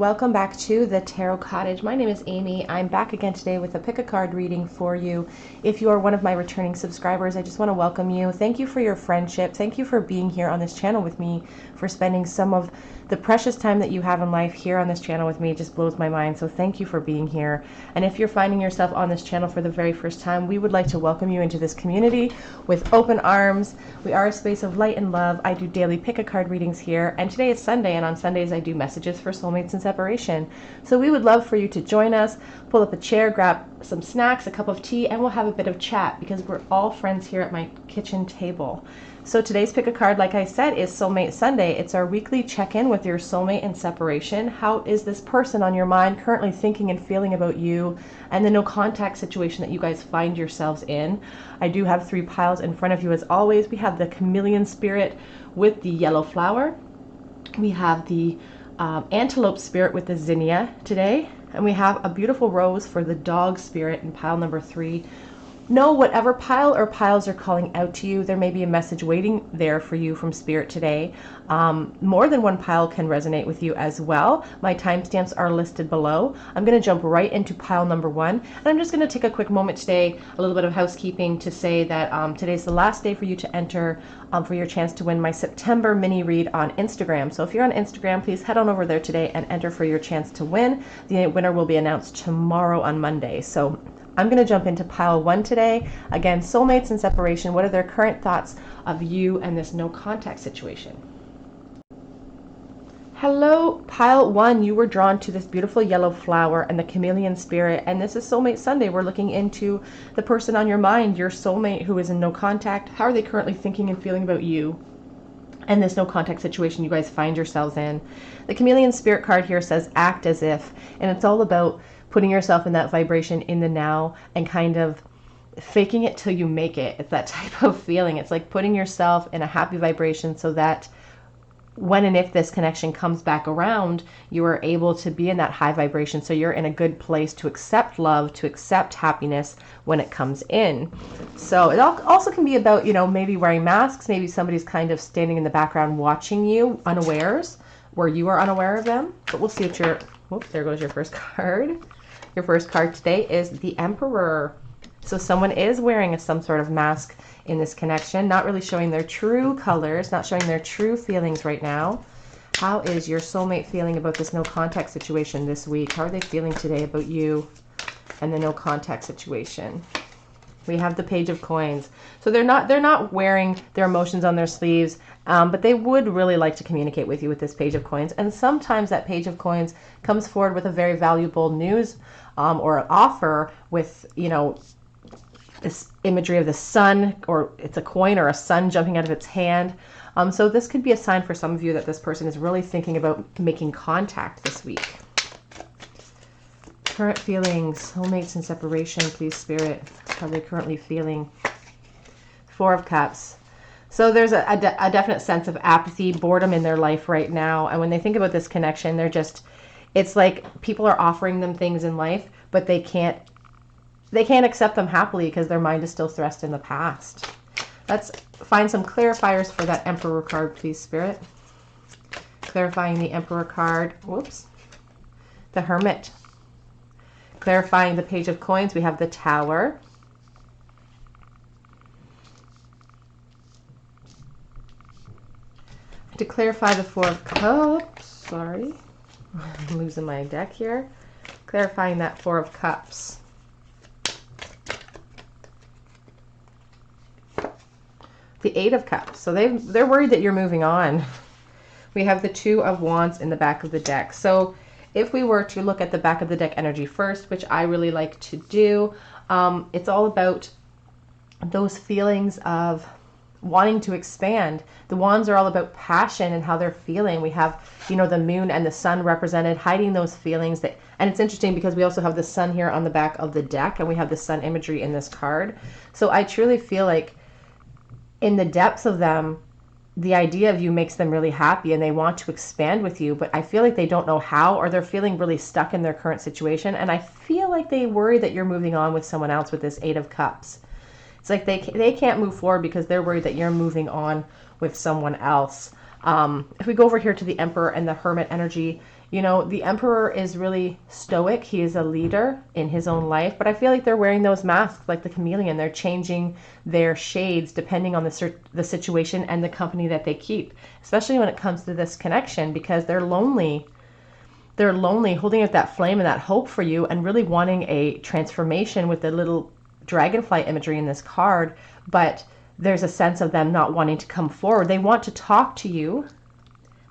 welcome back to the Tarot Cottage. My name is Amy. I'm back again today with a pick a card reading for you. If you are one of my returning subscribers, I just want to welcome you. Thank you for your friendship. Thank you for being here on this channel with me, for spending some of the precious time that you have in life here on this channel with me. It just blows my mind. So thank you for being here. And if you're finding yourself on this channel for the very first time, we would like to welcome you into this community with open arms. We are a space of light and love. I do daily pick a card readings here, and today is Sunday, and on Sundays I do messages for soulmates and separation. So we would love for you to join us, pull up a chair, grab some snacks, a cup of tea, and we'll have a bit of chat because we're all friends here at my kitchen table. So today's pick a card, like I said, is Soulmate Sunday. It's our weekly check-in with your soulmate in separation. How is this person on your mind currently thinking and feeling about you and the no contact situation that you guys find yourselves in? I do have 3 piles in front of you as always. We have the chameleon spirit with the yellow flower. We have the antelope spirit with the zinnia today. And we have a beautiful rose for the dog spirit in pile number 3. Know whatever pile or piles are calling out to you, there may be a message waiting there for you from Spirit today. More than one pile can resonate with you as well. My timestamps are listed below. I'm going to jump right into pile number 1. And I'm just going to take a quick moment today, a little bit of housekeeping, to say that today's the last day for you to enter for your chance to win my September mini read on Instagram. So if you're on Instagram, please head on over there today and enter for your chance to win. The winner will be announced tomorrow on Monday. So I'm going to jump into pile 1 today. Again, soulmates and separation. What are their current thoughts of you and this no contact situation? Hello, pile 1. You were drawn to this beautiful yellow flower and the chameleon spirit. And this is Soulmate Sunday. We're looking into the person on your mind, your soulmate who is in no contact. How are they currently thinking and feeling about you and this no contact situation you guys find yourselves in? The chameleon spirit card here says act as if, and it's all about putting yourself in that vibration in the now and kind of faking it till you make it. It's that type of feeling. It's like putting yourself in a happy vibration so that when and if this connection comes back around, you are able to be in that high vibration. So you're in a good place to accept love, to accept happiness when it comes in. So it also can be about, maybe wearing masks. Maybe somebody's kind of standing in the background watching you unawares, where you are unaware of them. But we'll see what your, whoops, there goes your first card. Your first card today is the Emperor. So someone is wearing some sort of mask in this connection, not really showing their true colors, not showing their true feelings right now. How is your soulmate feeling about this no contact situation this week? How are they feeling today about you and the no contact situation? We have the Page of Coins. So they're not wearing their emotions on their sleeves, but they would really like to communicate with you with this Page of Coins. And sometimes that Page of Coins comes forward with a very valuable news or an offer with, this imagery of the sun, or it's a coin or a sun jumping out of its hand. So this could be a sign for some of you that this person is really thinking about making contact this week. Current feelings, soulmates and separation, please, Spirit. How are they currently feeling? 4 of Cups. So there's a definite sense of apathy, boredom in their life right now. And when they think about this connection, it's like people are offering them things in life, but they can't accept them happily because their mind is still thrust in the past. Let's find some clarifiers for that Emperor card, please, Spirit. Clarifying the Emperor card. Whoops. The Hermit. Clarifying the Page of Coins, we have the Tower. To clarify the 4 of Cups, sorry, I'm losing my deck here. Clarifying that 4 of Cups. The 8 of Cups. So they're worried that you're moving on. We have the 2 of Wands in the back of the deck. So if we were to look at the back of the deck energy first, which I really like to do, it's all about those feelings of wanting to expand. The Wands are all about passion and how they're feeling. We have, the moon and the sun represented, hiding those feelings. And it's interesting because we also have the sun here on the back of the deck, and we have the sun imagery in this card. So I truly feel like in the depths of them, the idea of you makes them really happy and they want to expand with you, but I feel like they don't know how, or they're feeling really stuck in their current situation. And I feel like they worry that you're moving on with someone else with this 8 of Cups. It's like they can't move forward because they're worried that you're moving on with someone else. If we go over here to the Emperor and the Hermit energy, You know, the Emperor is really stoic. He is a leader in his own life, but I feel like they're wearing those masks like the chameleon. They're changing their shades depending on the situation and the company that they keep, especially when it comes to this connection, because they're lonely. They're lonely, holding out that flame and that hope for you and really wanting a transformation with the little dragonfly imagery in this card, but there's a sense of them not wanting to come forward. They want to talk to you.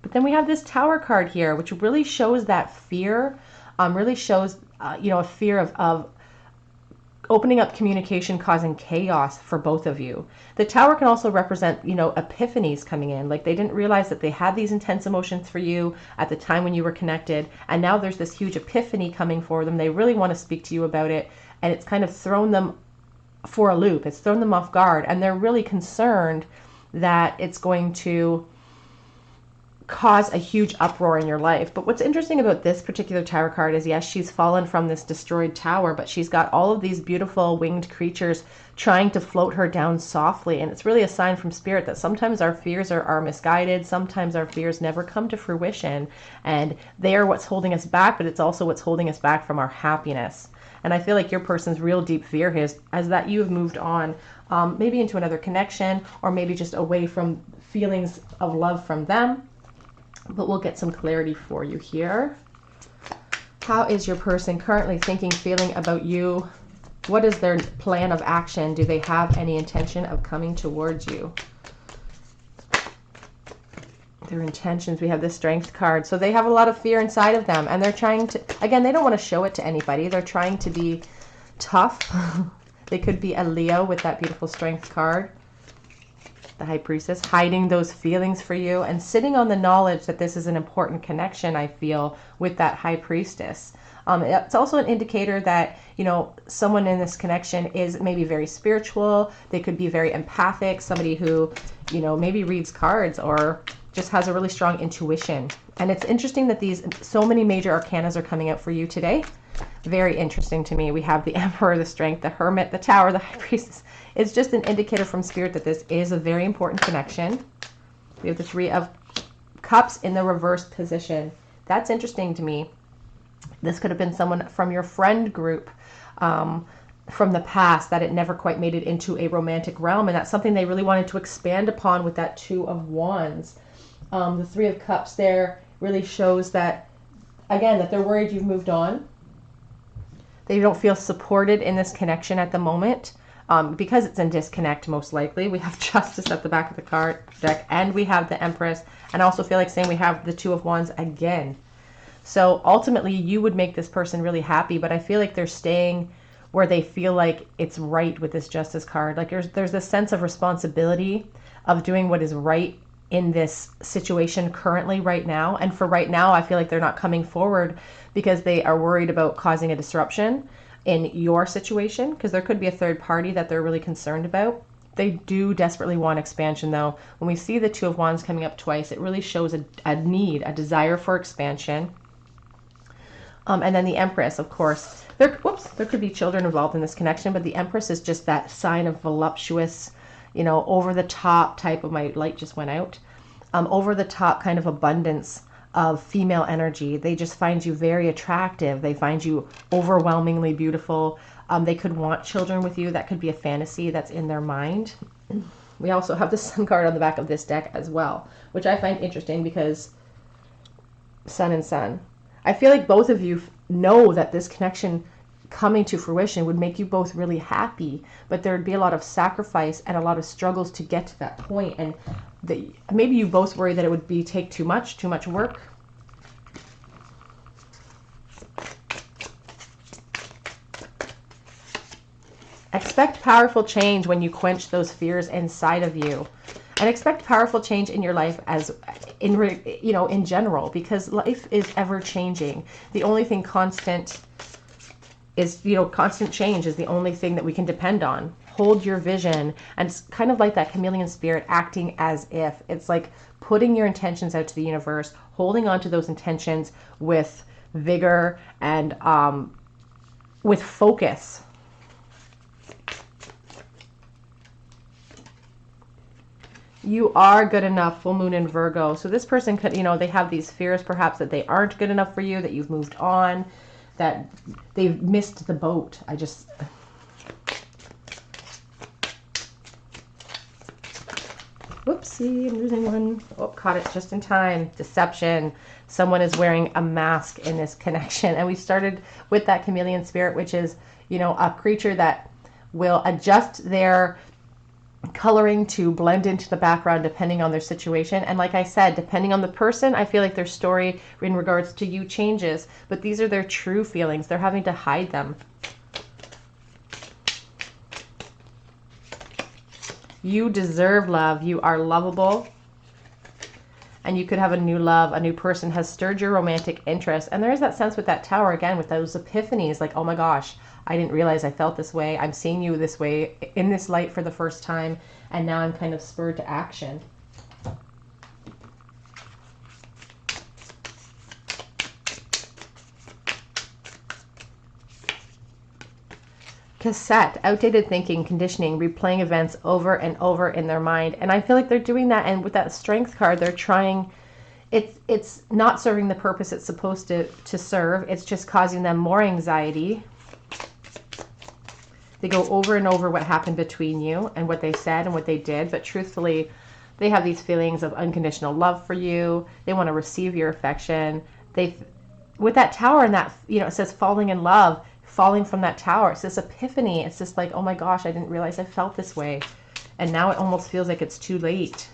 But then we have this Tower card here, which really shows that fear, really shows, you know, a fear of opening up communication, causing chaos for both of you. The Tower can also represent, you know, epiphanies coming in. Like they didn't realize that they had these intense emotions for you at the time when you were connected. And now there's this huge epiphany coming for them. They really want to speak to you about it. And it's kind of thrown them for a loop. It's thrown them off guard. And they're really concerned that it's going to cause a huge uproar in your life. But what's interesting about this particular Tower card is, yes, she's fallen from this destroyed tower, but she's got all of these beautiful winged creatures trying to float her down softly. And it's really a sign from Spirit that sometimes our fears are misguided. Sometimes our fears never come to fruition, and they are what's holding us back, but it's also what's holding us back from our happiness. And I feel like your person's real deep fear is that you have moved on, maybe into another connection, or maybe just away from feelings of love from them. But we'll get some clarity for you here. How is your person currently thinking, feeling about you? What is their plan of action? Do they have any intention of coming towards you? Their intentions, we have the Strength card. So they have a lot of fear inside of them, and they're trying to, again, they don't want to show it to anybody. They're trying to be tough. They could be a Leo with that beautiful Strength card. The High Priestess, hiding those feelings for you and sitting on the knowledge that this is an important connection, I feel, with that High Priestess. It's also an indicator that, you know, someone in this connection is maybe very spiritual. They could be very empathic, somebody who, you know, maybe reads cards or just has a really strong intuition. And it's interesting that so many major arcanas are coming out for you today. Very interesting to me. We have the Emperor, the Strength, the Hermit, the Tower, the High Priestess. It's just an indicator from Spirit that this is a very important connection. We have the Three of Cups in the reverse position. That's interesting to me. This could have been someone from your friend group from the past that it never quite made it into a romantic realm, and that's something they really wanted to expand upon with that Two of Wands. The Three of Cups there really shows that, again, that they're worried you've moved on. They don't feel supported in this connection at the moment. Because it's in disconnect, most likely. We have Justice at the back of the card deck, and we have the Empress, and I also feel like saying we have the Two of Wands again. So ultimately, you would make this person really happy, but I feel like they're staying where they feel like it's right with this Justice card. Like there's this sense of responsibility of doing what is right in this situation currently, right now. And for right now, I feel like they're not coming forward because they are worried about causing a disruption in your situation, because there could be a third party that they're really concerned about. They do desperately want expansion, though. When we see the Two of Wands coming up twice, it really shows a need, a desire for expansion. And then the Empress, of course. There could be children involved in this connection, but the Empress is just that sign of voluptuous, you know, over the top type of, my light just went out, over the top kind of abundance of female energy. They just find you very attractive. They find you overwhelmingly beautiful. They could want children with you. That could be a fantasy that's in their mind. We also have the Sun card on the back of this deck as well, which I find interesting because Sun and Sun. I feel like both of you know that this connection coming to fruition would make you both really happy, but there would be a lot of sacrifice and a lot of struggles to get to that point. And maybe you both worry that it would take too much work. Expect powerful change when you quench those fears inside of you, and expect powerful change in your life in general, because life is ever changing. The only thing constant is, constant change is the only thing that we can depend on. Hold your vision, and it's kind of like that chameleon spirit acting as if. It's like putting your intentions out to the universe, holding on to those intentions with vigor and with focus. You are good enough, full moon in Virgo. So this person could, you know, they have these fears perhaps that they aren't good enough for you, that you've moved on, that they've missed the boat. Whoopsie, I'm losing one. Oh, caught it just in time. Deception. Someone is wearing a mask in this connection. And we started with that chameleon spirit, which is, you know, a creature that will adjust their coloring to blend into the background depending on their situation. And like I said, depending on the person, I feel like their story in regards to you changes. But these are their true feelings. They're having to hide them. You deserve love. You are lovable. And you could have a new love. A new person has stirred your romantic interest. And there is that sense with that tower, again, with those epiphanies, like, oh my gosh, I didn't realize I felt this way. I'm seeing you this way, in this light for the first time. And now I'm kind of spurred to action. Cassette, outdated thinking, conditioning, replaying events over and over in their mind. And I feel like they're doing that. And with that strength card, they're trying, it's not serving the purpose it's supposed to serve. It's just causing them more anxiety. They go over and over what happened between you and what they said and what they did. But truthfully, they have these feelings of unconditional love for you. They want to receive your affection. With that tower and that, you know, it says falling in love, falling from that tower. It's this epiphany. It's just like, oh my gosh, I didn't realize I felt this way. And now it almost feels like it's too late.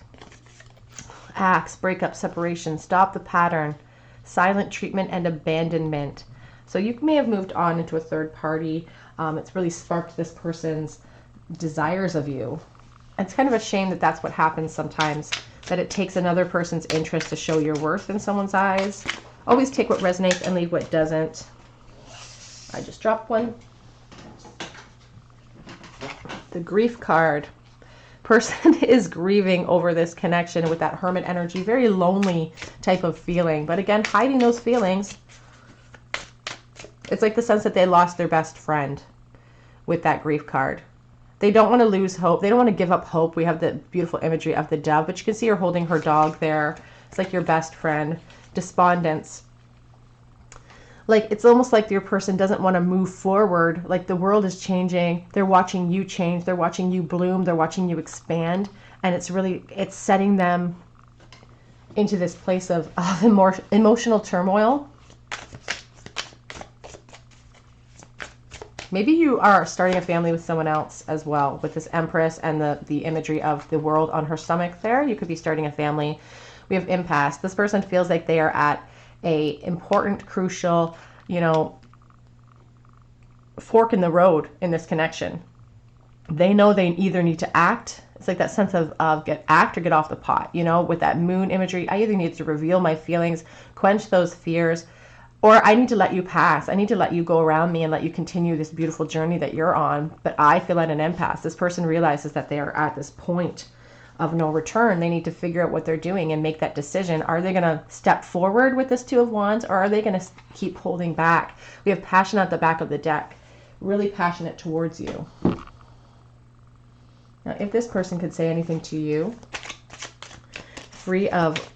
Acts, breakup, separation, stop the pattern, silent treatment, and abandonment. So you may have moved on into a third party. It's really sparked this person's desires of you. And it's kind of a shame that that's what happens sometimes, that it takes another person's interest to show your worth in someone's eyes. Always take what resonates and leave what doesn't. I just dropped one. The grief card. Person is grieving over this connection with that hermit energy. Very lonely type of feeling. But again, hiding those feelings. It's like the sense that they lost their best friend with that grief card. They don't want to lose hope. They don't want to give up hope. We have the beautiful imagery of the dove, but you can see her holding her dog there. It's like your best friend. Despondence. Like, it's almost like your person doesn't want to move forward. Like, the world is changing. They're watching you change. They're watching you bloom. They're watching you expand. And it's setting them into this place of emotional turmoil. Maybe you are starting a family with someone else as well, with this Empress and the imagery of the world on her stomach there. You could be starting a family. We have impasse. This person feels like they are at a important, crucial, you know, fork in the road in this connection. They know they either need to act. It's like that sense of act or get off the pot, you know, with that moon imagery. I either need to reveal my feelings, quench those fears, or I need to let you pass. I need to let you go around me and let you continue this beautiful journey that you're on. But I feel at an impasse. This person realizes that they are at this point of no return. They need to figure out what they're doing and make that decision. Are they going to step forward with this Two of Wands, or are they going to keep holding back? We have passion at the back of the deck. Really passionate towards you. Now, if this person could say anything to you, free of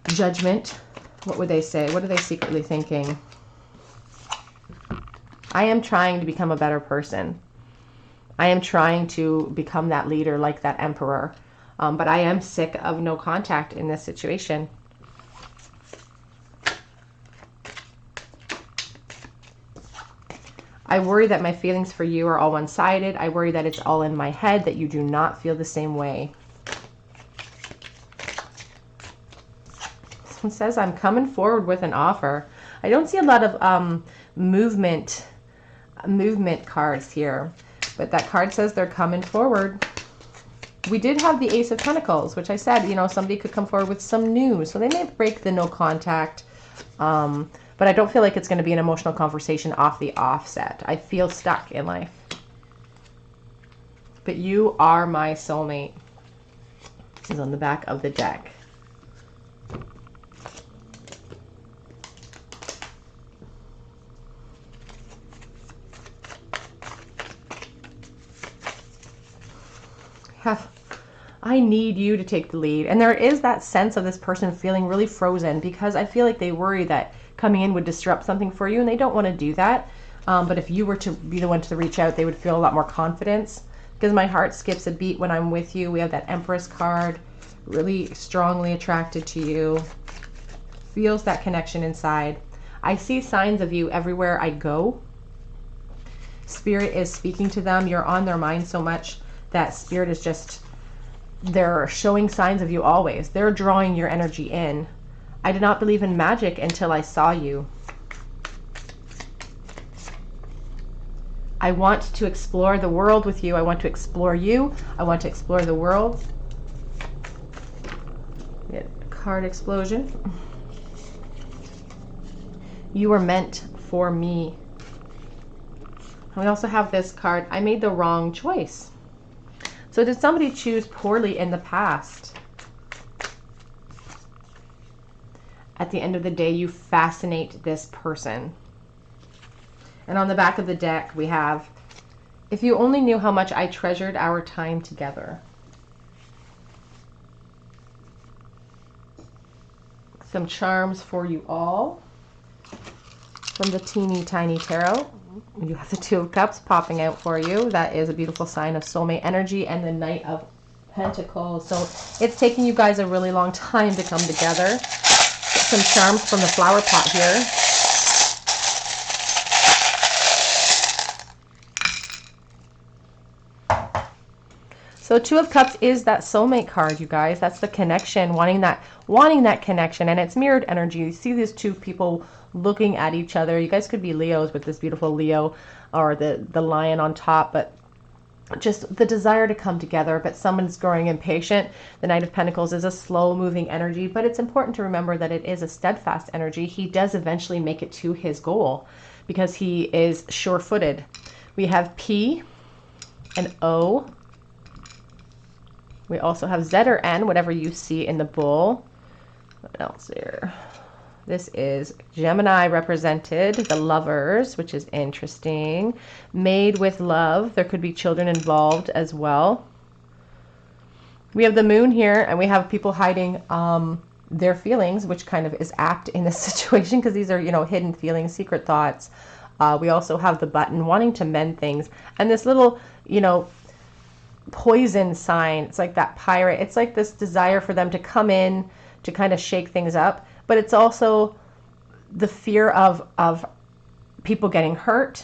judgment, what would they say? What are they secretly thinking? I am trying to become a better person. I am trying to become that leader like that emperor. But I am sick of no contact in this situation. I worry that my feelings for you are all one-sided. I worry that it's all in my head, that you do not feel the same way. This one says, I'm coming forward with an offer. I don't see a lot of movement cards here. But that card says they're coming forward. We did have the Ace of Pentacles, which I said, you know, somebody could come forward with some news. So they may break the no contact. But I don't feel like it's going to be an emotional conversation off the offset. I feel stuck in life. But you are my soulmate. This is on the back of the deck. Have I need you to take the lead. And there is that sense of this person feeling really frozen because I feel like they worry that coming in would disrupt something for you, and they don't want to do that. But if you were to be the one to reach out, they would feel a lot more confidence, because my heart skips a beat when I'm with you. We have that Empress card, really strongly attracted to you, feels that connection inside. I see signs of you everywhere I go. Spirit is speaking to them. You're on their mind so much that Spirit is just, they're showing signs of you always. They're drawing your energy in. I did not believe in magic until I saw you. I want to explore the world with you. I want to explore you. I want to explore the world. Get a card explosion. You were meant for me. And we also have this card, I made the wrong choice. So did somebody choose poorly in the past? At the end of the day, you fascinate this person. And on the back of the deck, we have, if you only knew how much I treasured our time together. Some charms for you all from the Teeny Tiny Tarot. You have the Two of Cups popping out for you. That is a beautiful sign of soulmate energy, and the Knight of Pentacles. So it's taking you guys a really long time to come together. Get some charms from the flower pot here. So Two of Cups is that soulmate card, you guys. That's the connection, wanting that connection, and it's mirrored energy. You see these two people looking at each other. You guys could be Leos with this beautiful Leo or the lion on top, but just the desire to come together, but someone's growing impatient. The Knight of Pentacles is a slow moving energy, but it's important to remember that it is a steadfast energy. He does eventually make it to his goal because he is sure-footed. We have P and O. We also have Z or N, whatever you see in the bull. What else here? This is Gemini represented, the Lovers, which is interesting. Made with love. There could be children involved as well. We have the Moon here, and we have people hiding their feelings, which kind of is apt in this situation because these are, you know, hidden feelings, secret thoughts. We also have the Button, wanting to mend things. And this little, you know, poison sign. It's like that pirate. It's like this desire for them to come in to kind of shake things up. But it's also the fear of people getting hurt.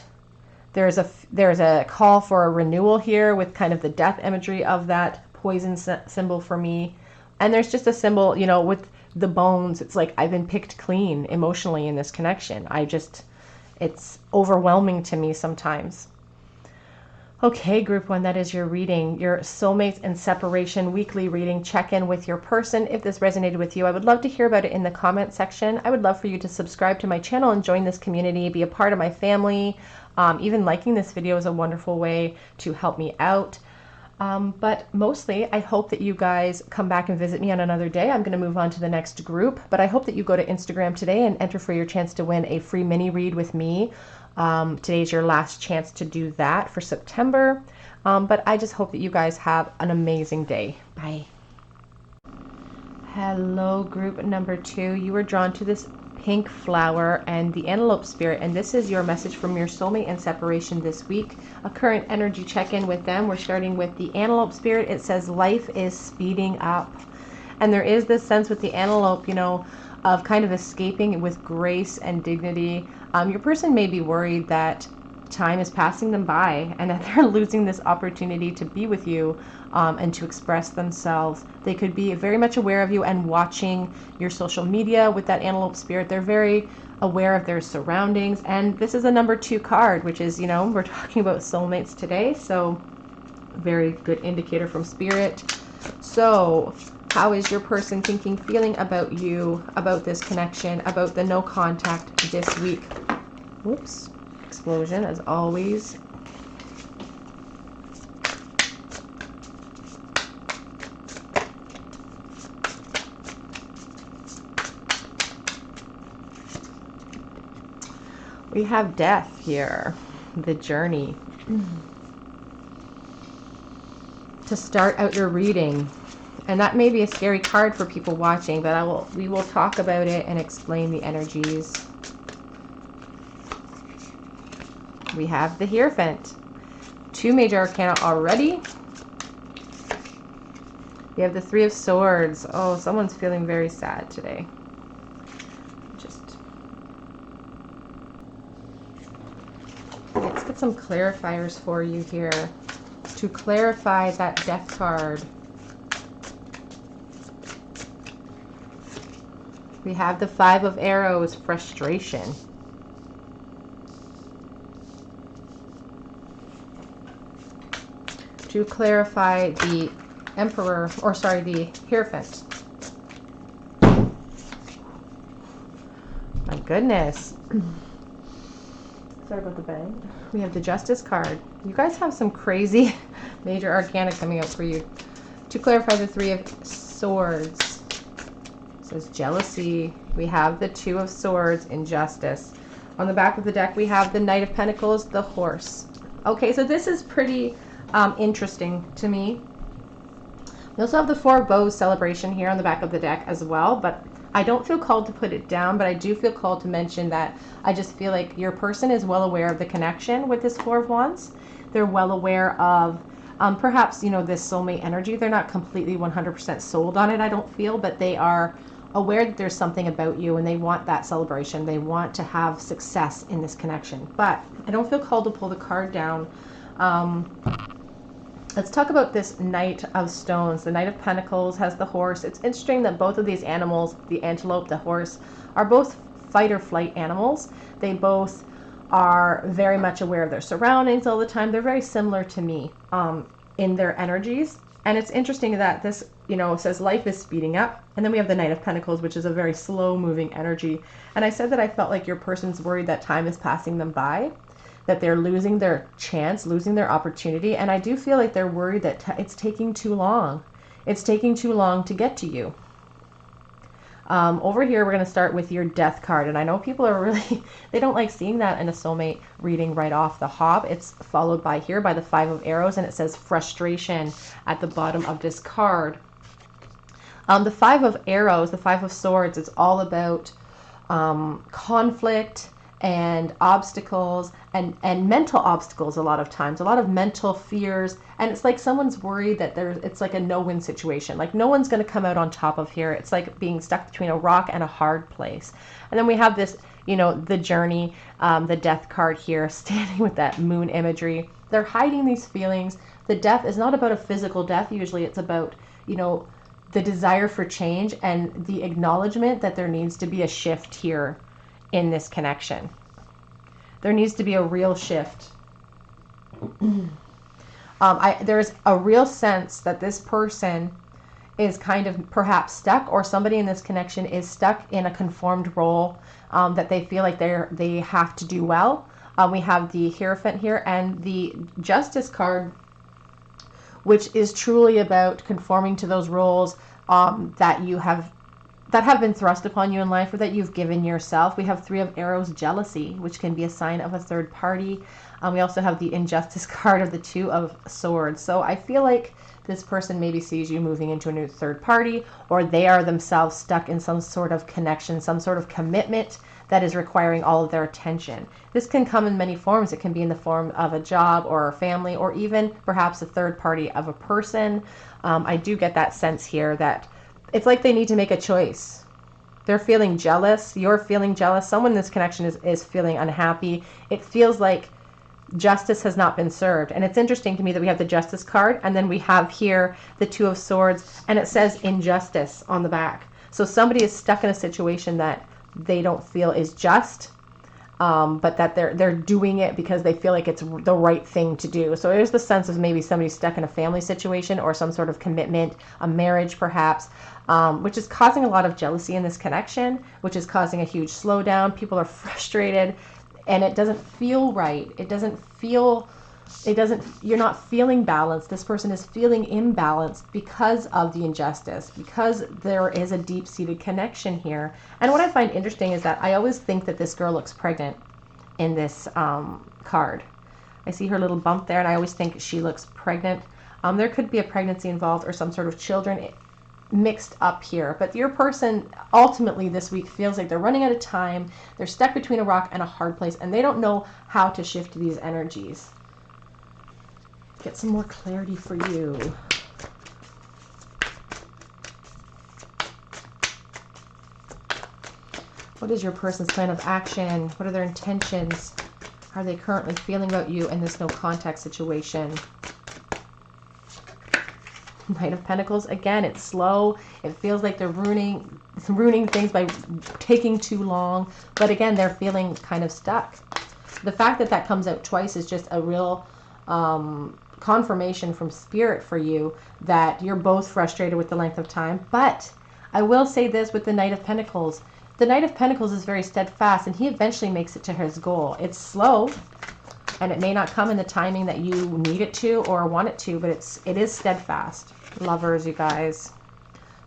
There's a call for a renewal here with kind of the death imagery of that poison symbol for me. And there's just a symbol, you know, with the bones. It's like I've been picked clean emotionally in this connection. It's overwhelming to me sometimes. Okay, group one, that is your reading, your Soulmates and Separation weekly reading. Check in with your person. If this resonated with you, I would love to hear about it in the comment section. I would love for you to subscribe to my channel and join this community, be a part of my family. Even liking this video is a wonderful way to help me out. But mostly, I hope that you guys come back and visit me on another day. I'm going to move on to the next group, but I hope that you go to Instagram today and enter for your chance to win a free mini read with me. Today's your last chance to do that for September. But I just hope that you guys have an amazing day. Bye. Hello, group number 2. You were drawn to this pink flower and the antelope spirit, and this is your message from your soulmate and separation this week. A current energy check-in with them. We're starting with the antelope spirit. It says life is speeding up, and there is this sense with the antelope, you know, of kind of escaping with grace and dignity. Your person may be worried that time is passing them by and that they're losing this opportunity to be with you and to express themselves. They could be very much aware of you and watching your social media with that antelope spirit. They're very aware of their surroundings. And this is a number 2 card, which is, you know, we're talking about soulmates today. So very good indicator from spirit. So how is your person thinking, feeling about you, about this connection, about the no contact this week? Whoops. Explosion, as always. We have death here, the journey. To start out your reading, And that may be a scary card for people watching, but we will talk about it and explain the energies. We have the Hierophant. 2 major arcana already. We have the 3 of Swords. Oh, someone's feeling very sad today. Let's get some clarifiers for you here to clarify that Death card. We have the 5 of Arrows, frustration. To clarify the Emperor, or sorry, the Hierophant. My goodness. Sorry about the bang. We have the Justice card. You guys have some crazy major arcana coming out for you. To clarify the 3 of Swords. It says jealousy. We have the 2 of Swords, injustice. On the back of the deck, we have the Knight of Pentacles, the Horse. Okay, so this is pretty interesting to me. We also have the 4 of Bows, celebration, here on the back of the deck as well, but I don't feel called to put it down, but I do feel called to mention that I just feel like your person is well aware of the connection with this 4 of Wands. They're well aware of perhaps, you know, this soulmate energy. They're not completely 100% sold on it, I don't feel, but they are aware that there's something about you and they want that celebration. They want to have success in this connection, but I don't feel called to pull the card down. Let's talk about this Knight of Stones. The Knight of Pentacles has the Horse. It's interesting that both of these animals, the antelope, the horse, are both fight or flight animals. They both are very much aware of their surroundings all the time. They're very similar to me in their energies. And it's interesting that this, you know, says life is speeding up. And then we have the Knight of Pentacles, which is a very slow moving energy. And I said that I felt like your person's worried that time is passing them by, that they're losing their chance, losing their opportunity. And I do feel like they're worried that it's taking too long. It's taking too long to get to you. Over here, we're going to start with your Death card. And I know people are really, they don't like seeing that in a soulmate reading right off the hop. It's followed by here by the 5 of Arrows, and it says frustration at the bottom of this card. The 5 of Arrows, the 5 of Swords, it's all about conflict and obstacles and mental obstacles a lot of times, a lot of mental fears. And it's like someone's worried that it's like a no-win situation. Like no one's going to come out on top of here. It's like being stuck between a rock and a hard place. And then we have this, you know, the Journey, the Death card here, standing with that moon imagery. They're hiding these feelings. The death is not about a physical death. Usually it's about, you know, the desire for change and the acknowledgement that there needs to be a shift here in this connection. There needs to be a real shift. There's a real sense that this person is kind of perhaps stuck, or somebody in this connection is stuck in a conformed role that they feel like they have to do well. We have the Hierophant here and the Justice card, which is truly about conforming to those roles that have been thrust upon you in life, or that you've given yourself. We have 3 of Arrows, jealousy, which can be a sign of a third party. We also have the Injustice card of the 2 of Swords. So I feel like this person maybe sees you moving into a new third party, or they are themselves stuck in some sort of connection, some sort of commitment that is requiring all of their attention. This can come in many forms. It can be in the form of a job or a family, or even perhaps a third party of a person. I do get that sense here that it's like they need to make a choice. They're feeling jealous. You're feeling jealous. Someone in this connection is feeling unhappy. It feels like justice has not been served. And it's interesting to me that we have the Justice card, and then we have here the 2 of Swords, and it says injustice on the back. So somebody is stuck in a situation that they don't feel is just, but that they're doing it because they feel like it's the right thing to do. So there's the sense of maybe somebody stuck in a family situation or some sort of commitment, a marriage perhaps, which is causing a lot of jealousy in this connection, which is causing a huge slowdown. People are frustrated, and it doesn't feel right. You're not feeling balanced. This person is feeling imbalanced because of the injustice, because there is a deep-seated connection here. And what I find interesting is that I always think that this girl looks pregnant in this card. I see her little bump there, and I always think she looks pregnant. There could be a pregnancy involved or some sort of children. mixed up here. But your person ultimately this week feels like they're running out of time. They're stuck between a rock and a hard place, and they don't know how to shift these energies. Get some more clarity for you. What is your person's plan of action? What are their intentions? How are they currently feeling about you in this no contact situation? Knight of Pentacles, again, it's slow. It feels like they're ruining things by taking too long. But again, they're feeling kind of stuck. The fact that that comes out twice is just a real confirmation from Spirit for you that you're both frustrated with the length of time. But I will say this with the Knight of Pentacles. The Knight of Pentacles is very steadfast, and he eventually makes it to his goal. It's slow, and it may not come in the timing that you need it to or want it to, but it is steadfast. Lovers, you guys.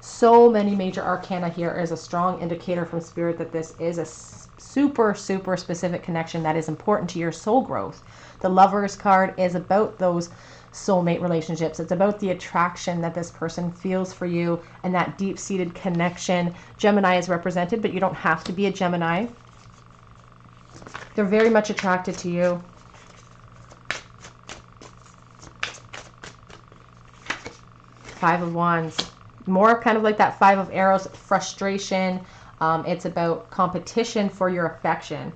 So many major arcana here is a strong indicator from Spirit that this is a super, super specific connection that is important to your soul growth. The Lovers card is about those soulmate relationships. It's about the attraction that this person feels for you and that deep-seated connection. Gemini is represented, but you don't have to be a Gemini. They're very much attracted to you. Five of Wands. More kind of like that Five of Arrows, frustration. It's about competition for your affection.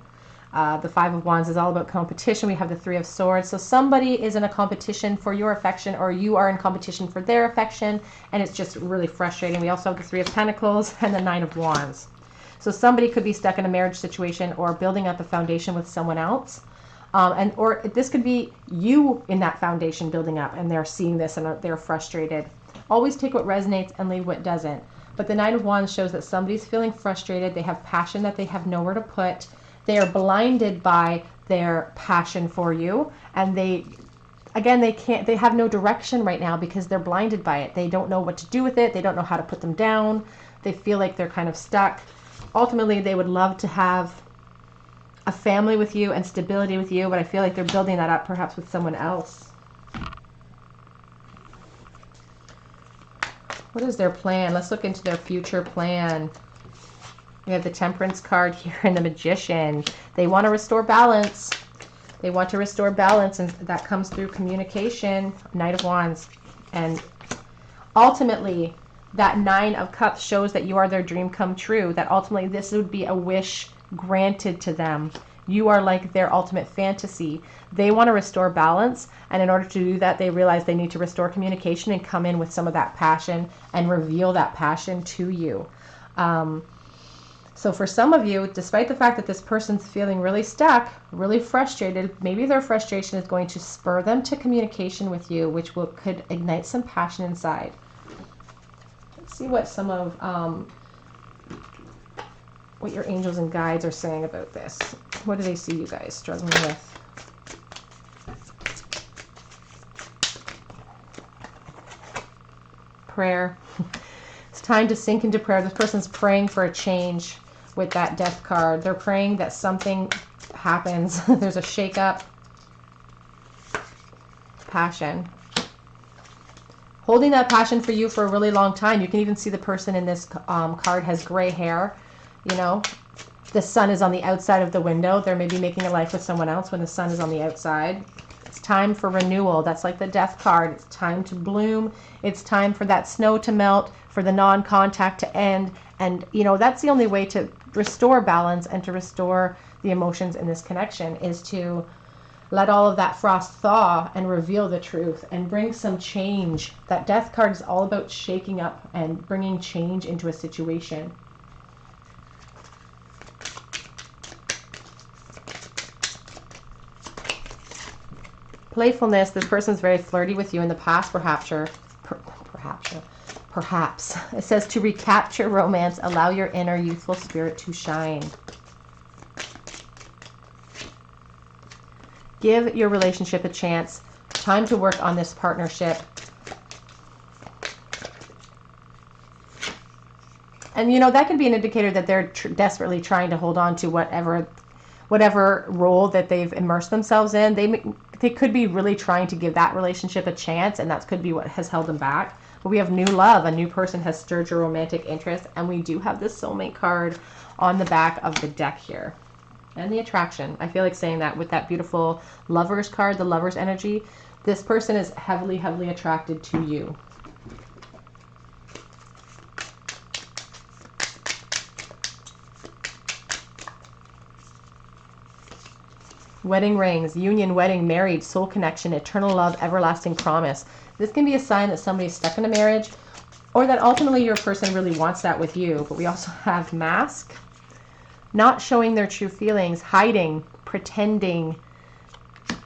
The Five of Wands is all about competition. We have the Three of Swords. So somebody is in a competition for your affection, or you are in competition for their affection, and it's just really frustrating. We also have the Three of Pentacles and the Nine of Wands. So somebody could be stuck in a marriage situation or building up a foundation with someone else. Or this could be you in that foundation building up, and they're seeing this and they're frustrated. Always take what resonates and leave what doesn't. But the Nine of Wands shows that somebody's feeling frustrated. They have passion that they have nowhere to put. They are blinded by their passion for you, and they have no direction right now because they're blinded by it. They don't know what to do with it. They don't know how to put them down. They feel like they're kind of stuck. Ultimately, they would love to have a family with you and stability with you, but I feel like they're building that up perhaps with someone else. What is their plan? Let's look into their future plan. We have the Temperance card here and the Magician. They want to restore balance. They want to restore balance, and that comes through communication. Knight of Wands. And ultimately, that Nine of Cups shows that you are their dream come true, that ultimately this would be a wish granted to them. You are like their ultimate fantasy. They want to restore balance, and in order to do that, they realize they need to restore communication and come in with some of that passion and reveal that passion to you. So for some of you, despite the fact that this person's feeling really stuck, really frustrated, maybe their frustration is going to spur them to communication with you, which could ignite some passion inside. Let's see what some of what your angels and guides are saying about this. What do they see you guys struggling with? Prayer. It's time to sink into prayer. This person's praying for a change with that Death card. They're praying that something happens. There's a shakeup. Passion. Holding that passion for you for a really long time. You can even see the person in this card has gray hair. You know, the sun is on the outside of the window. They're maybe making a life with someone else when the sun is on the outside. It's time for renewal. That's like the Death card. It's time to bloom. It's time for that snow to melt, for the non-contact to end. And, you know, that's the only way to restore balance and to restore the emotions in this connection, is to let all of that frost thaw and reveal the truth and bring some change. That Death card is all about shaking up and bringing change into a situation. Playfulness. This person's very flirty with you in the past, perhaps. It says to recapture romance, allow your inner youthful spirit to shine. Give your relationship a chance. Time to work on this partnership. And, you know, that can be an indicator that they're desperately trying to hold on to whatever role that they've immersed themselves in. They could be really trying to give that relationship a chance, and that could be what has held them back. But we have new love. A new person has stirred your romantic interest. And we do have the soulmate card on the back of the deck here. And the attraction. I feel like saying that with that beautiful Lovers card, the Lovers energy. This person is heavily, heavily attracted to you. Wedding rings, union, wedding, married, soul connection, eternal love, everlasting promise. This can be a sign that somebody's stuck in a marriage, or that ultimately your person really wants that with you. But we also have mask, not showing their true feelings, hiding, pretending.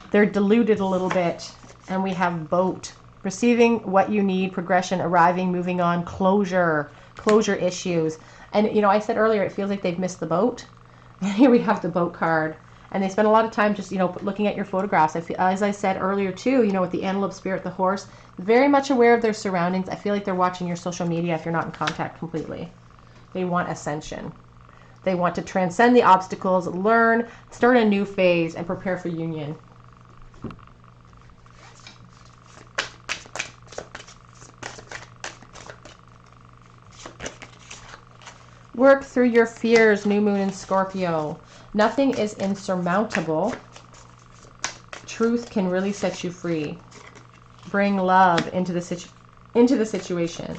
They're deluded a little bit. And we have boat, receiving what you need, progression, arriving, moving on, closure issues. And, you know, I said earlier, it feels like they've missed the boat. And here we have the boat card. And they spend a lot of time just, you know, looking at your photographs. I feel, as I said earlier, too, you know, with the antelope spirit, the horse, very much aware of their surroundings. I feel like they're watching your social media if you're not in contact completely. They want ascension. They want to transcend the obstacles, learn, start a new phase, and prepare for union. Work through your fears, new moon in Scorpio. Nothing is insurmountable. Truth can really set you free. Bring love into the situation.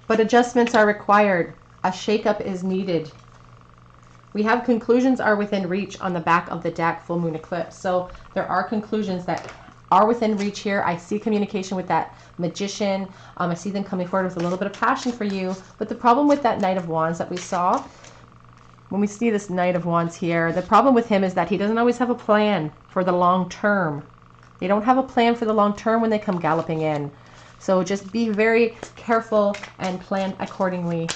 But adjustments are required. A shakeup is needed. We have conclusions are within reach on the back of the deck, full moon eclipse. So there are conclusions that are within reach here. I see communication with that Magician. I see them coming forward with a little bit of passion for you. But the problem with that Knight of Wands that we saw, when we see this Knight of Wands here, the problem with him is that he doesn't always have a plan for the long term. They don't have a plan for the long term when they come galloping in. So just be very careful and plan accordingly.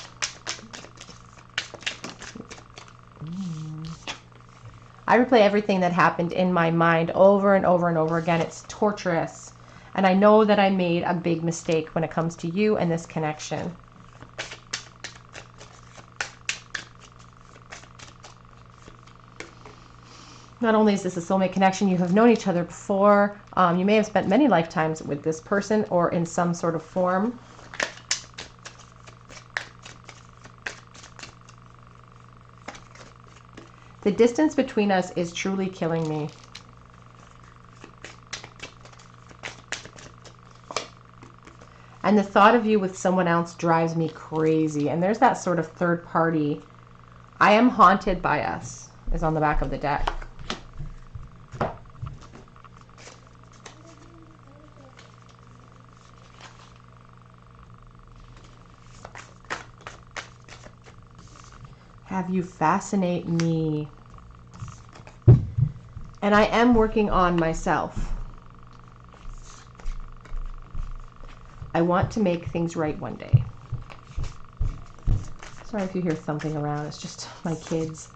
I replay everything that happened in my mind over and over and over again. It's torturous. And I know that I made a big mistake when it comes to you and this connection. Not only is this a soulmate connection, you have known each other before. You may have spent many lifetimes with this person or in some sort of form. The distance between us is truly killing me. And the thought of you with someone else drives me crazy. And there's that sort of third party. I am haunted by us, is on the back of the deck. Have you fascinate me. And I am working on myself. I want to make things right one day. Sorry if you hear thumping around. It's just my kids.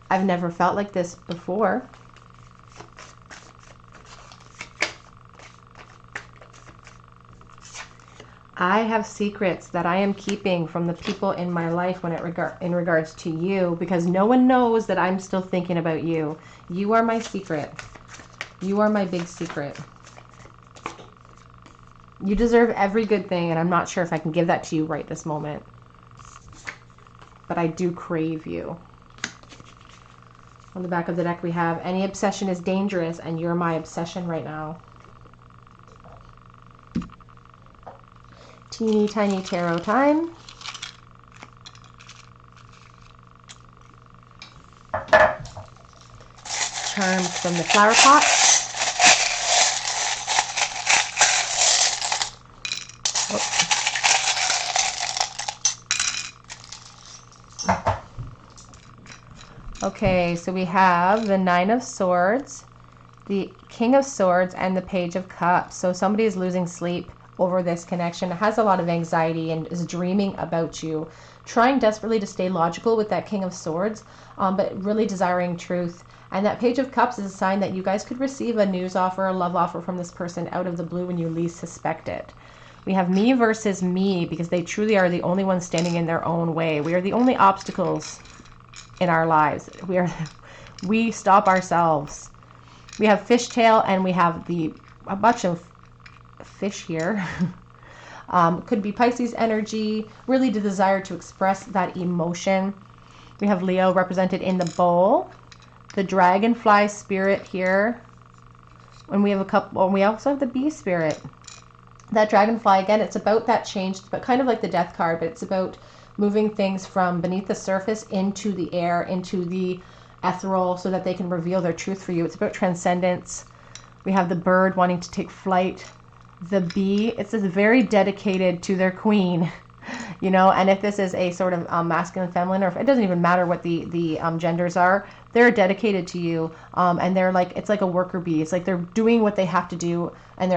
I've never felt like this before. I have secrets that I am keeping from the people in my life when in regards to you, because no one knows that I'm still thinking about you. You are my secret. You are my big secret. You deserve every good thing, and I'm not sure if I can give that to you right this moment. But I do crave you. On the back of the deck we have, any obsession is dangerous, and you're my obsession right now. Teeny tiny tarot time. Charms from the flower pot. Okay, so we have the Nine of Swords, the King of Swords, and the Page of Cups. So somebody is losing sleep over this connection, has a lot of anxiety and is dreaming about you, trying desperately to stay logical with that King of Swords, but really desiring truth. And that Page of Cups is a sign that you guys could receive a news offer, a love offer from this person out of the blue when you least suspect it. We have me versus me, because they truly are the only ones standing in their own way. We are the only obstacles in our lives. We stop ourselves. We have fishtail, and we have a bunch of fish here. Could be Pisces energy, really the desire to express that emotion. We have Leo represented in the bowl, the dragonfly spirit here, and we have a couple. We also have the bee spirit. That dragonfly, again, it's about that change, but kind of like the death card, but it's about moving things from beneath the surface into the air, into the ethereal, so that they can reveal their truth for you. It's about transcendence. We have the bird wanting to take flight. The bee, it's just very dedicated to their queen, you know, and if this is a sort of masculine, feminine, or if it doesn't even matter what the genders are, they're dedicated to you, and they're like, it's like a worker bee. It's like they're doing what they have to do, and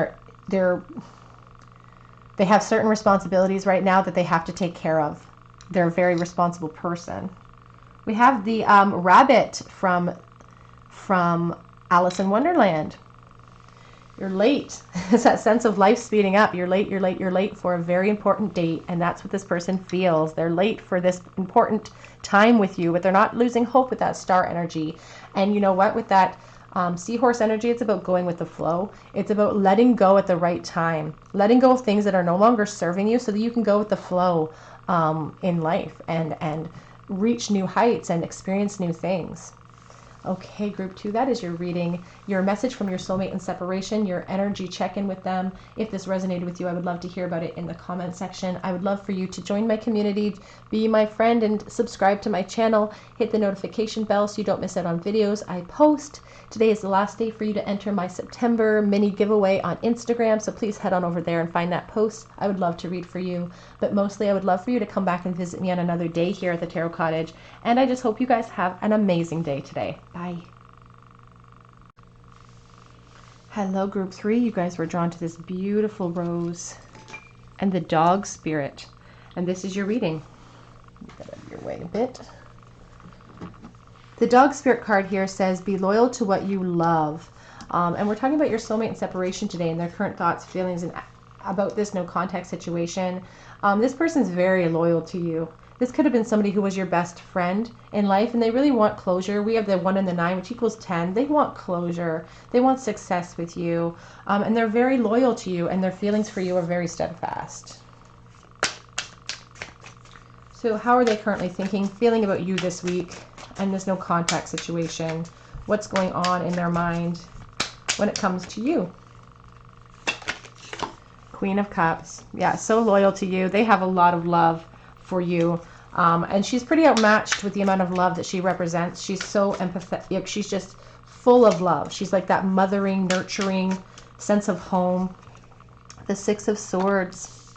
they have certain responsibilities right now that they have to take care of. They're a very responsible person. We have the rabbit from Alice in Wonderland. You're late. It's that sense of life speeding up. You're late, you're late, you're late for a very important date. And that's what this person feels. They're late for this important time with you, but they're not losing hope with that star energy. And you know what? With that seahorse energy, it's about going with the flow. It's about letting go at the right time. Letting go of things that are no longer serving you so that you can go with the flow in life and reach new heights and experience new things. Okay, group 2, that is your reading, your message from your soulmate in separation, your energy check-in with them. If this resonated with you, I would love to hear about it in the comment section. I would love for you to join my community, be my friend, and subscribe to my channel. Hit the notification bell so you don't miss out on videos I post. Today is the last day for you to enter my September mini giveaway on Instagram, so please head on over there and find that post. I would love to read for you, but mostly I would love for you to come back and visit me on another day here at the Tarot Cottage, and I just hope you guys have an amazing day today. Bye. Hello, group 3. You guys were drawn to this beautiful rose and the dog spirit, and this is your reading. Get out of your way a bit. The dog spirit card here says, be loyal to what you love. And we're talking about your soulmate in separation today and their current thoughts, feelings, and about this no contact situation. This person's very loyal to you. This could have been somebody who was your best friend in life, and they really want closure. We have the 1 and the 9, which equals 10. They want closure. They want success with you. And they're very loyal to you, and their feelings for you are very steadfast. So how are they currently thinking, feeling about you this week and this no contact situation? What's going on in their mind when it comes to you? Queen of Cups. Yeah, so loyal to you. They have a lot of love for you. And she's pretty outmatched with the amount of love that she represents. She's so empathetic. She's just full of love. She's like that mothering, nurturing sense of home. The 6 of Swords.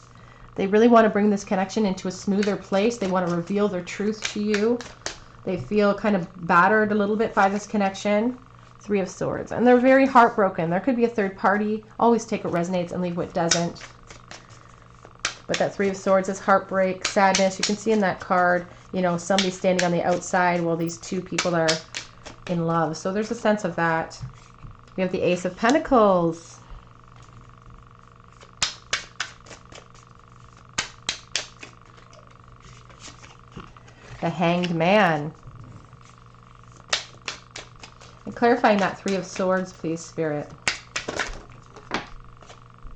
They really want to bring this connection into a smoother place. They want to reveal their truth to you. They feel kind of battered a little bit by this connection. 3 of Swords. And they're very heartbroken. There could be a third party. Always take what resonates and leave what doesn't. But that 3 of Swords is heartbreak, sadness. You can see in that card, you know, somebody standing on the outside while these 2 people are in love. So there's a sense of that. We have the Ace of Pentacles. The Hanged Man. And clarifying that 3 of Swords, please, Spirit.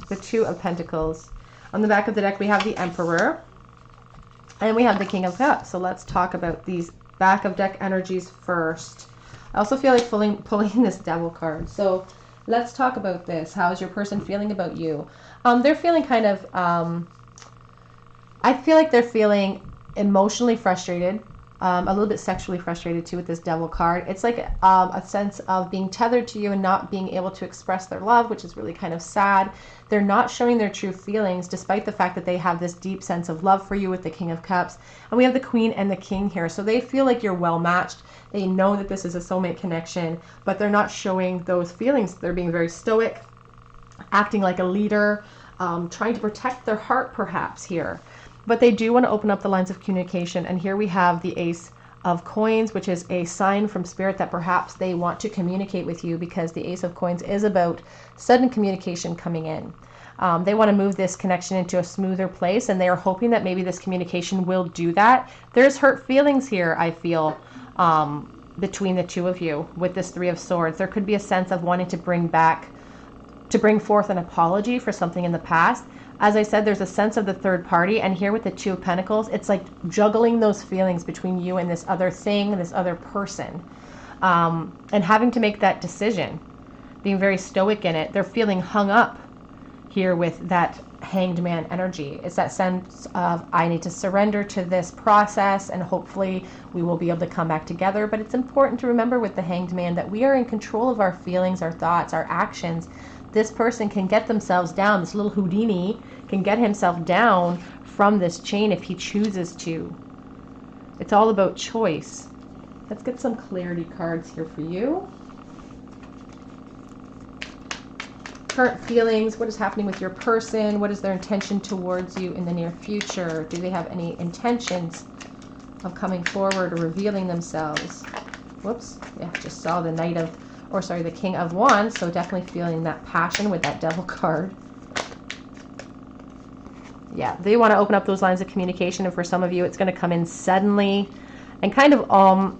The 2 of Pentacles. On the back of the deck, we have the Emperor. And we have the King of Cups. So let's talk about these back of deck energies first. I also feel like pulling this Devil card. So let's talk about this. How is your person feeling about you? They're feeling kind of... I feel like they're feeling emotionally frustrated, a little bit sexually frustrated too with this Devil card. It's like a sense of being tethered to you and not being able to express their love, which is really kind of sad. They're not showing their true feelings despite the fact that they have this deep sense of love for you with the King of Cups. And we have the Queen and the King here. So they feel like you're well matched. They know that this is a soulmate connection, but they're not showing those feelings. They're being very stoic, acting like a leader, trying to protect their heart perhaps here. But they do want to open up the lines of communication. And here we have the Ace of Coins, which is a sign from Spirit that perhaps they want to communicate with you, because the Ace of Coins is about sudden communication coming in. They want to move this connection into a smoother place, and they are hoping that maybe this communication will do that. There's hurt feelings here, I feel, between the two of you with this Three of Swords. There could be a sense of wanting to bring forth an apology for something in the past. As I said, there's a sense of the third party, and here with the Two of Pentacles, it's like juggling those feelings between you and this other thing, this other person, and having to make that decision, being very stoic in it. They're feeling hung up here with that Hanged Man energy. It's that sense of, I need to surrender to this process and hopefully we will be able to come back together. But it's important to remember with the Hanged Man that we are in control of our feelings, our thoughts, our actions. This person can get themselves down. This little Houdini can get himself down from this chain if he chooses to. It's all about choice. Let's get some clarity cards here for you. Current feelings. What is happening with your person? What is their intention towards you in the near future? Do they have any intentions of coming forward or revealing themselves? Whoops. Yeah, just saw the the King of Wands. So definitely feeling that passion with that Devil card. Yeah, they want to open up those lines of communication. And for some of you, it's going to come in suddenly and kind of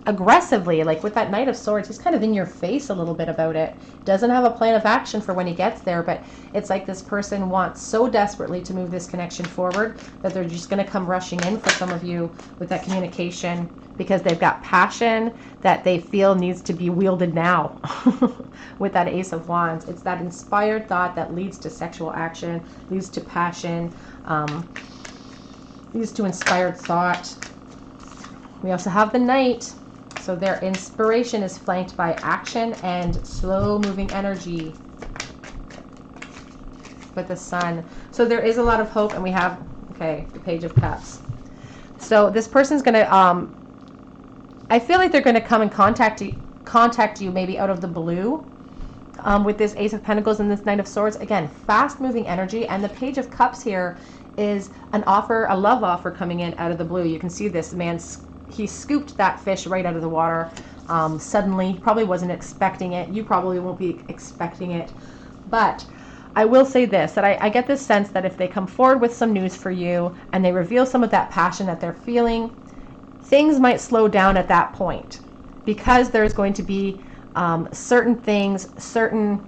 aggressively, like with that Knight of Swords. He's kind of in your face a little bit about it. Doesn't have a plan of action for when he gets there, but it's like this person wants so desperately to move this connection forward that they're just going to come rushing in for some of you with that communication because they've got passion that they feel needs to be wielded now. With that Ace of Wands, it's that inspired thought that leads to sexual action, leads to passion, leads to inspired thought. We also have the Knight. So their inspiration is flanked by action and slow-moving energy with the Sun. So there is a lot of hope, and we have, okay, the Page of Cups. So this person's going to, I feel like they're going to come and contact you maybe out of the blue with this Ace of Pentacles and this Knight of Swords. Again, fast-moving energy, and the Page of Cups here is an offer, a love offer coming in out of the blue. You can see this man's he scooped that fish right out of the water suddenly. Probably wasn't expecting it. You probably won't be expecting it. But I will say this, that I get this sense that if they come forward with some news for you and they reveal some of that passion that they're feeling, things might slow down at that point because there's going to be certain things, certain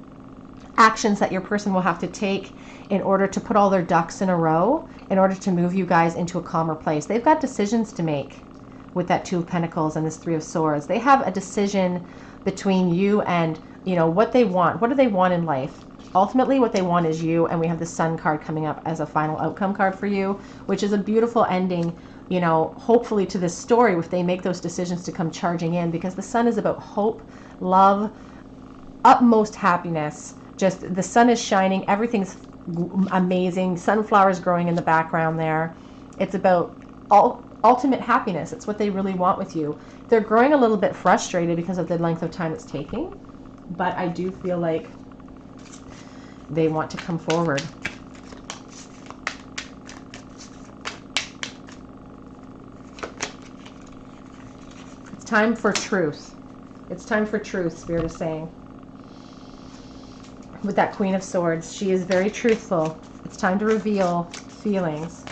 actions that your person will have to take in order to put all their ducks in a row, in order to move you guys into a calmer place. They've got decisions to make. With that Two of Pentacles and this Three of Swords, they have a decision between you and, you know, what they want. What do they want in life? Ultimately, what they want is you, and we have the Sun card coming up as a final outcome card for you, which is a beautiful ending, you know, hopefully to this story if they make those decisions to come charging in, because the Sun is about hope, love, utmost happiness. Just the sun is shining, everything's amazing, sunflowers growing in the background there. It's about ultimate happiness. It's what they really want with you. They're growing a little bit frustrated because of the length of time it's taking, but I do feel like they want to come forward. It's time for truth. It's time for truth, Spirit is saying. With that Queen of Swords, she is very truthful. It's time to reveal feelings.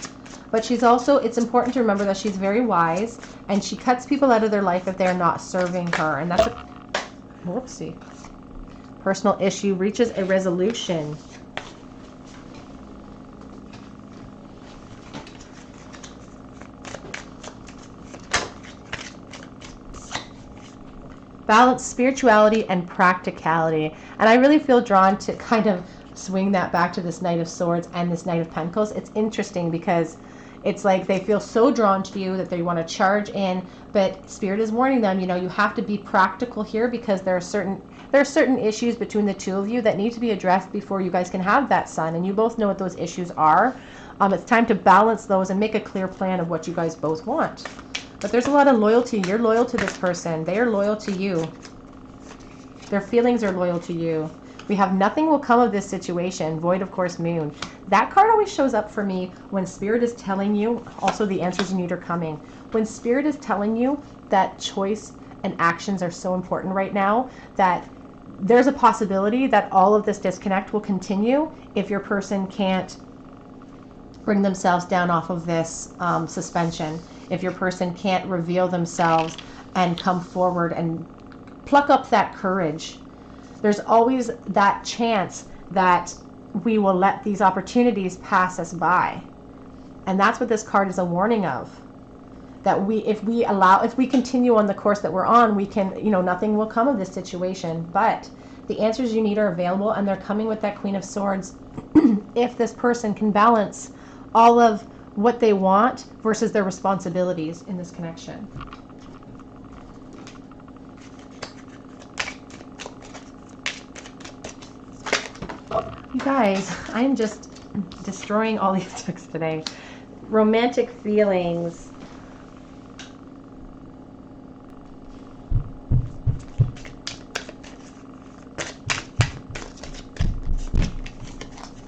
But she's also, it's important to remember that she's very wise, and she cuts people out of their life if they're not serving her. And that's a, whoopsie, personal issue reaches a resolution. Balance spirituality and practicality. And I really feel drawn to kind of swing that back to this Knight of Swords and this Knight of Pentacles. It's interesting because it's like they feel so drawn to you that they want to charge in, but Spirit is warning them, you know, you have to be practical here because there are certain issues between the two of you that need to be addressed before you guys can have that Sun, and you both know what those issues are. It's time to balance those and make a clear plan of what you guys both want. But there's a lot of loyalty. You're loyal to this person. They are loyal to you. Their feelings are loyal to you. We have nothing will come of this situation. Void, of course, Moon. That card always shows up for me when Spirit is telling you, also the answers you need are coming. When Spirit is telling you that choice and actions are so important right now, that there's a possibility that all of this disconnect will continue if your person can't bring themselves down off of this suspension. If your person can't reveal themselves and come forward and pluck up that courage. There's always that chance that we will let these opportunities pass us by. And that's what this card is a warning of. That if we continue on the course that we're on, we can, nothing will come of this situation. But the answers you need are available, and they're coming with that Queen of Swords. If this person can balance all of what they want versus their responsibilities in this connection. You guys, I'm just destroying all these decks today. Romantic feelings.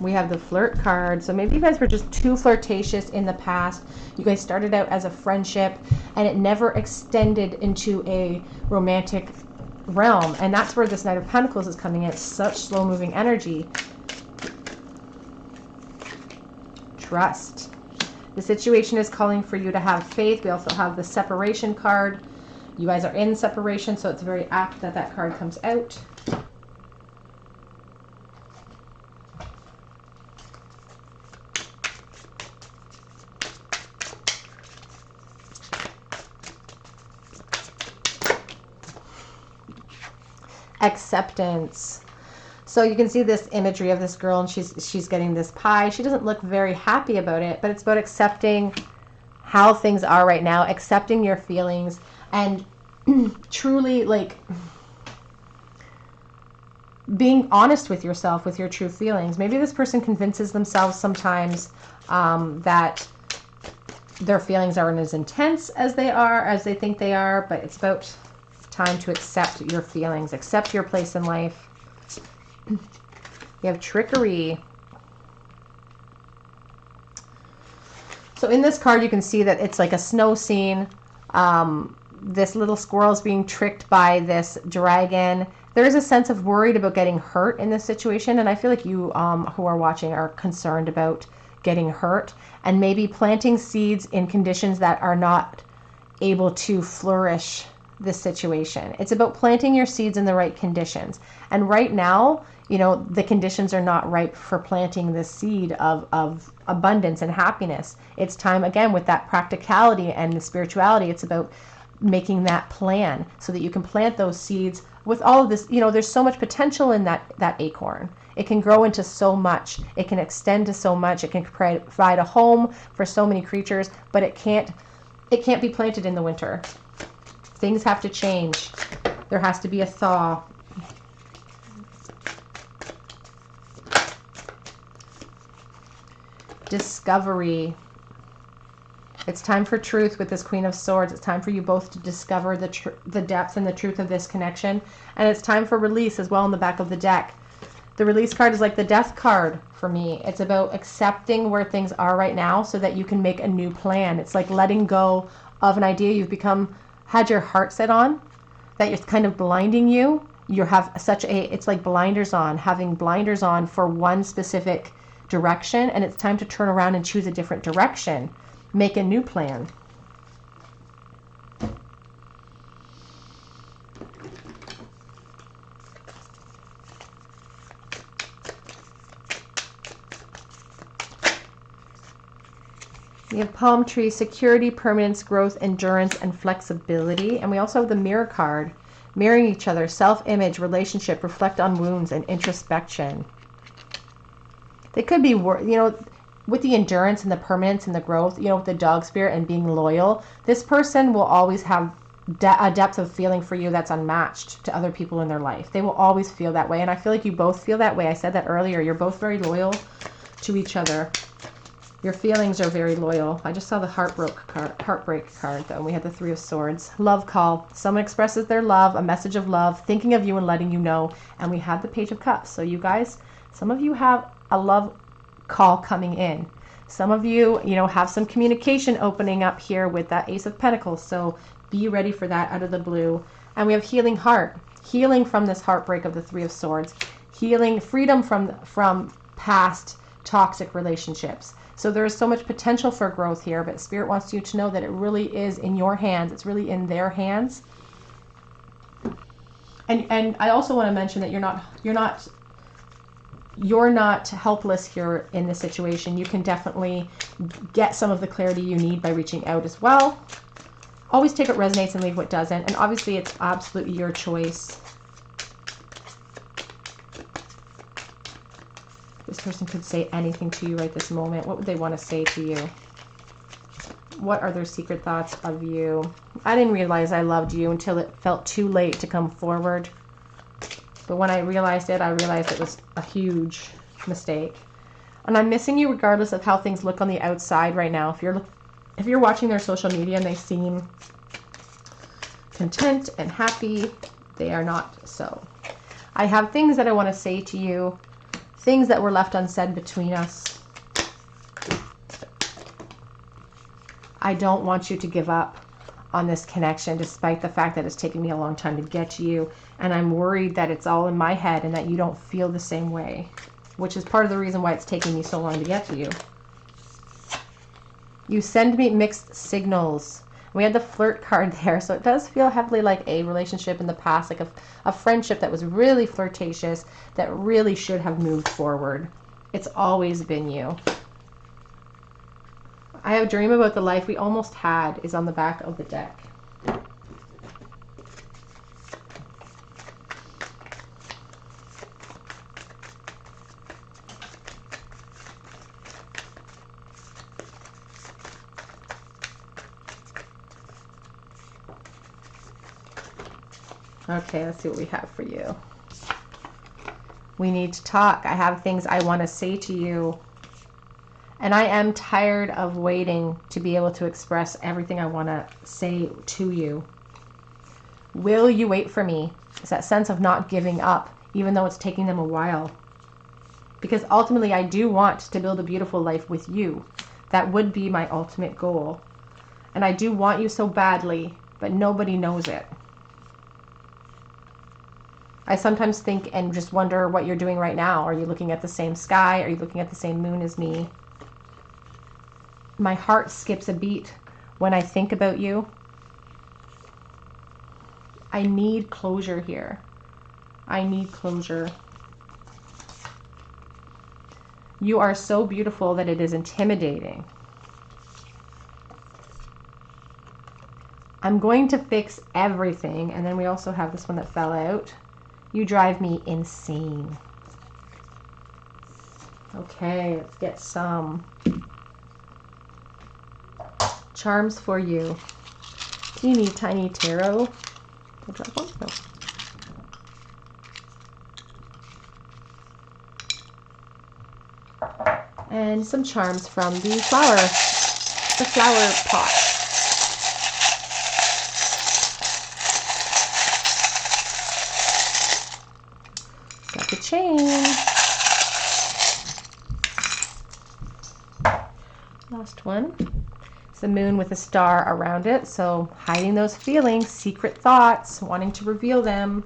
We have the flirt card. So maybe you guys were just too flirtatious in the past. You guys started out as a friendship and it never extended into a romantic realm. And that's where this Knight of Pentacles is coming in. It's such slow moving energy. Trust. The situation is calling for you to have faith. We also have the separation card. You guys are in separation, so it's very apt that that card comes out. Acceptance. So you can see this imagery of this girl, and she's getting this pie. She doesn't look very happy about it, but it's about accepting how things are right now, accepting your feelings, and truly like being honest with yourself, with your true feelings. Maybe this person convinces themselves sometimes that their feelings aren't as intense as they think they are, but it's about time to accept your feelings, accept your place in life. You have trickery. So in this card, you can see that it's like a snow scene. This little squirrel is being tricked by this dragon. There is a sense of worried about getting hurt in this situation, and I feel like you who are watching are concerned about getting hurt and maybe planting seeds in conditions that are not able to flourish this situation. It's about planting your seeds in the right conditions. And right now, the conditions are not ripe for planting the seed of abundance and happiness. It's time, again, with that practicality and the spirituality, it's about making that plan so that you can plant those seeds with all of this. There's so much potential in that acorn. It can grow into so much. It can extend to so much. It can provide a home for so many creatures, but it can't be planted in the winter. Things have to change. There has to be a thaw. Discovery. It's time for truth with this Queen of Swords. It's time for you both to discover the depth and the truth of this connection. And it's time for release as well in the back of the deck. The release card is like the death card for me. It's about accepting where things are right now so that you can make a new plan. It's like letting go of an idea you've had your heart set on, that is kind of blinding you. You have it's like blinders on, having blinders on for one specific direction, and it's time to turn around and choose a different direction. Make a new plan. We have palm tree, security, permanence, growth, endurance, and flexibility. And we also have the mirror card, mirroring each other, self-image, relationship, reflect on wounds, and introspection. They could be, with the endurance and the permanence and the growth, with the dog spirit and being loyal, this person will always have a depth of feeling for you that's unmatched to other people in their life. They will always feel that way. And I feel like you both feel that way. I said that earlier. You're both very loyal to each other. Your feelings are very loyal. I just saw the heartbreak card, though. We had the Three of Swords. Love call. Someone expresses their love, a message of love, thinking of you and letting you know. And we had the Page of Cups. So you guys, some of you have a love call coming in. Some of you, have some communication opening up here with that Ace of Pentacles. So be ready for that out of the blue. And we have healing heart. Healing from this heartbreak of the Three of Swords. Healing, freedom from past toxic relationships. So there is so much potential for growth here, but Spirit wants you to know that it really is in your hands. It's really in their hands. And I also want to mention that you're not helpless here in this situation. You can definitely get some of the clarity you need by reaching out as well. Always take what resonates and leave what doesn't. And obviously it's absolutely your choice. This person could say anything to you right this moment. What would they want to say to you? What are their secret thoughts of you? I didn't realize I loved you until it felt too late to come forward. But when I realized it was a huge mistake. And I'm missing you regardless of how things look on the outside right now. If you're watching their social media and they seem content and happy, they are not so. I have things that I want to say to you, things that were left unsaid between us. I don't want you to give up on this connection, despite the fact that it's taken me a long time to get to you. And I'm worried that it's all in my head and that you don't feel the same way, which is part of the reason why it's taking me so long to get to you. You send me mixed signals. We had the flirt card there, so it does feel heavily like a relationship in the past, like a friendship that was really flirtatious, that really should have moved forward. It's always been you. I have a dream about the life we almost had is on the back of the deck. Okay, let's see what we have for you. We need to talk. I have things I want to say to you. And I am tired of waiting to be able to express everything I want to say to you. Will you wait for me? It's that sense of not giving up, even though it's taking them a while. Because ultimately, I do want to build a beautiful life with you. That would be my ultimate goal. And I do want you so badly, but nobody knows it. I sometimes think and just wonder what you're doing right now. Are you looking at the same sky? Are you looking at the same moon as me? My heart skips a beat when I think about you. I need closure here. I need closure. You are so beautiful that it is intimidating. I'm going to fix everything. And then we also have this one that fell out. You drive me insane. Okay, let's get some charms for you. Do you need tiny tarot? I'll drop one? No. And some charms from the flower pot. Got the chain. Last one. It's the moon with a star around it. So hiding those feelings, secret thoughts, wanting to reveal them.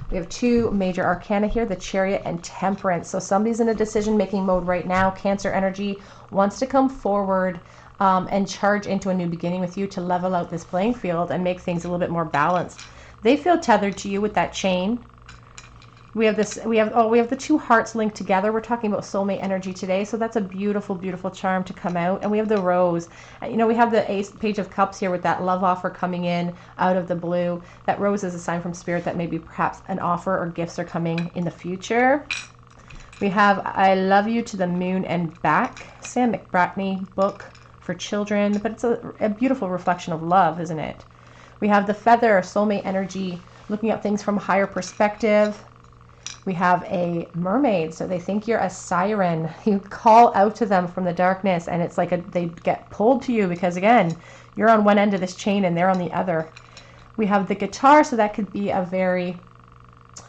We have two major arcana here, the Chariot and Temperance. So somebody's in a decision-making mode right now. Cancer energy wants to come forward and charge into a new beginning with you to level out this playing field and make things a little bit more balanced. They feel tethered to you with that chain. We have the two hearts linked together. We're talking about soulmate energy today, so that's a beautiful, beautiful charm to come out. And we have the rose. You know, we have the Page of Cups here with that love offer coming in out of the blue. That rose is a sign from Spirit that maybe perhaps an offer or gifts are coming in the future. We have I Love You to the Moon and Back, Sam McBratney book for children, but it's a beautiful reflection of love, isn't it? We have the Feather, soulmate energy, looking at things from a higher perspective. We have a mermaid, so they think you're a siren. You call out to them from the darkness, and it's like they get pulled to you because, again, you're on one end of this chain and they're on the other. We have the guitar, so that could be a very,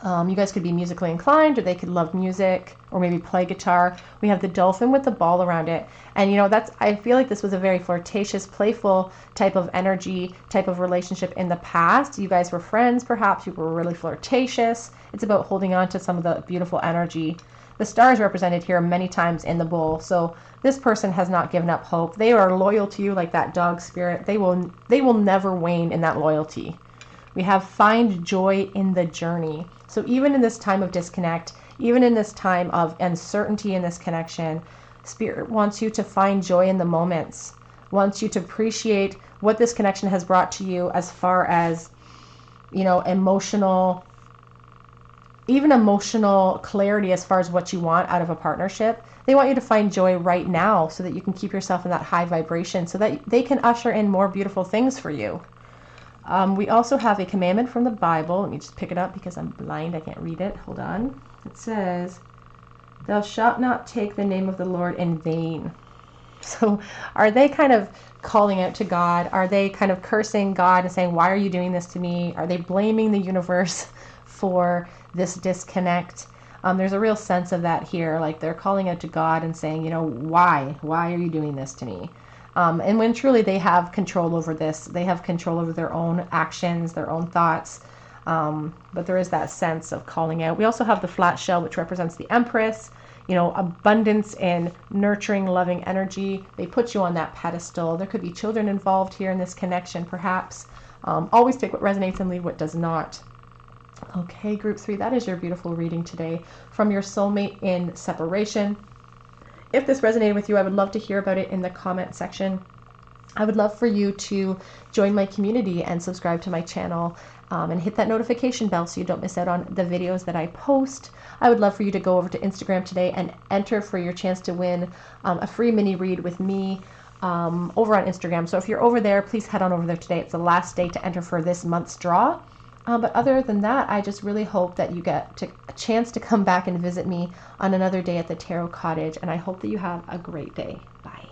you guys could be musically inclined, or they could love music, or maybe play guitar. We have the dolphin with the ball around it. And, you know, I feel like this was a very flirtatious, playful type of energy, type of relationship in the past. You guys were friends, perhaps. You were really flirtatious. It's about holding on to some of the beautiful energy. The star is represented here many times in the bowl. So this person has not given up hope. They are loyal to you like that dog spirit. They will never wane in that loyalty. We have find joy in the journey. So even in this time of disconnect, even in this time of uncertainty in this connection, Spirit wants you to find joy in the moments, wants you to appreciate what this connection has brought to you as far as, you know, emotional clarity as far as what you want out of a partnership. They want you to find joy right now so that you can keep yourself in that high vibration so that they can usher in more beautiful things for you. We also have a commandment from the Bible. Let me just pick it up because I'm blind. I can't read it. Hold on. It says, "Thou shalt not take the name of the Lord in vain." So are they kind of calling out to God? Are they kind of cursing God and saying, why are you doing this to me? Are they blaming the universe for this disconnect? There's a real sense of that here. Like they're calling out to God and saying, you know, why are you doing this to me? And when truly they have control over this, they have control over their own actions, their own thoughts. But there is that sense of calling out. We also have the flat shell, which represents the Empress, you know, abundance and nurturing, loving energy. They put you on that pedestal. There could be children involved here in this connection, perhaps. Always take what resonates and leave what does not. Okay, group 3, that is your beautiful reading today from your soulmate in separation. If this resonated with you, I would love to hear about it in the comment section. I would love for you to join my community and subscribe to my channel and hit that notification bell so you don't miss out on the videos that I post. I would love for you to go over to Instagram today and enter for your chance to win a free mini read with me over on Instagram. So if you're over there, please head on over there today. It's the last day to enter for this month's draw. But other than that, I just really hope that you get a chance to come back and visit me on another day at the Tarot Cottage. And I hope that you have a great day. Bye.